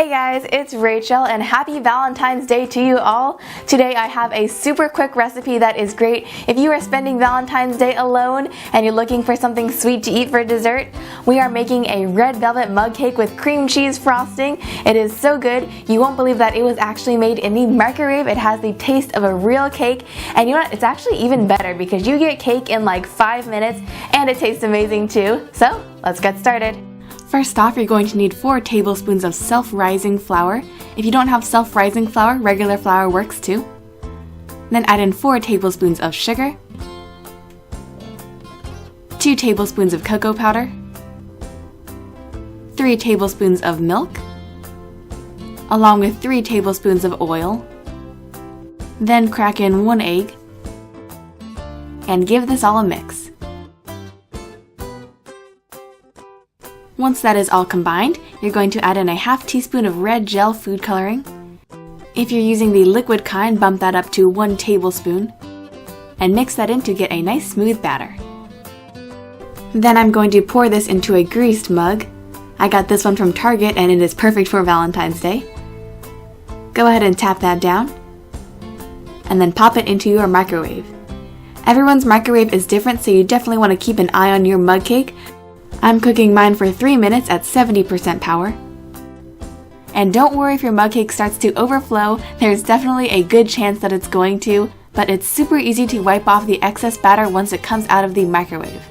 Hey guys, it's Rachel and happy Valentine's Day to you all. Today I have a super quick recipe that is great if you are spending Valentine's Day alone and you're looking for something sweet to eat for dessert. We are making a red velvet mug cake with cream cheese frosting. It is so good, you won't believe that it was actually made in the microwave. It has the taste of a real cake, and you know what, it's actually even better because you get cake in like 5 minutes and it tastes amazing too. So let's get started. First off, you're going to need 4 tablespoons of self-rising flour. If you don't have self-rising flour, regular flour works too. Then add in 4 tablespoons of sugar, 2 tablespoons of cocoa powder, 3 tablespoons of milk, along with 3 tablespoons of oil. Then crack in 1 egg and give this all a mix. Once that is all combined, you're going to add in a half teaspoon of red gel food coloring. If you're using the liquid kind, bump that up to 1 tablespoon and mix that in to get a nice smooth batter. Then I'm going to pour this into a greased mug. I got this one from Target and it is perfect for Valentine's Day. Go ahead and tap that down and then pop it into your microwave. Everyone's microwave is different, so you definitely want to keep an eye on your mug cake. I'm cooking mine for 3 minutes at 70% power. And don't worry if your mug cake starts to overflow, there's definitely a good chance that it's going to, but it's super easy to wipe off the excess batter once it comes out of the microwave.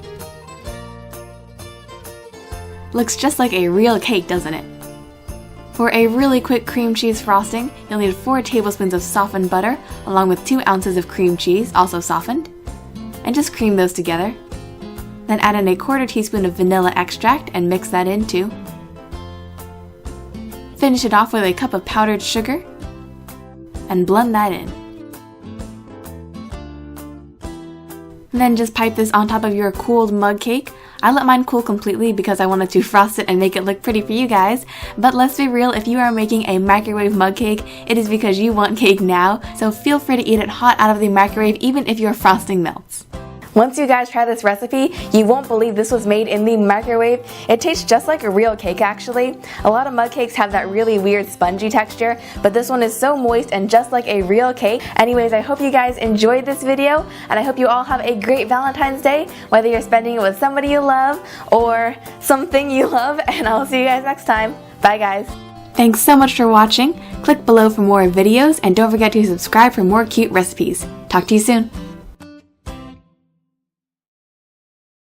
Looks just like a real cake, doesn't it? For a really quick cream cheese frosting, you'll need 4 tablespoons of softened butter, along with 2 ounces of cream cheese, also softened, and just cream those together. Then add in a 1/4 teaspoon of vanilla extract and mix that in too. Finish it off with a cup of powdered sugar and blend that in. Then just pipe this on top of your cooled mug cake. I let mine cool completely because I wanted to frost it and make it look pretty for you guys. But let's be real, if you are making a microwave mug cake, it is because you want cake now, so feel free to eat it hot out of the microwave even if your frosting melts. Once you guys try this recipe, you won't believe this was made in the microwave. It tastes just like a real cake actually. A lot of mug cakes have that really weird spongy texture, but this one is so moist and just like a real cake. Anyways, I hope you guys enjoyed this video, and I hope you all have a great Valentine's Day, whether you're spending it with somebody you love or something you love, and I'll see you guys next time. Bye guys. Thanks so much for watching. Click below for more videos, and don't forget to subscribe for more cute recipes. Talk to you soon.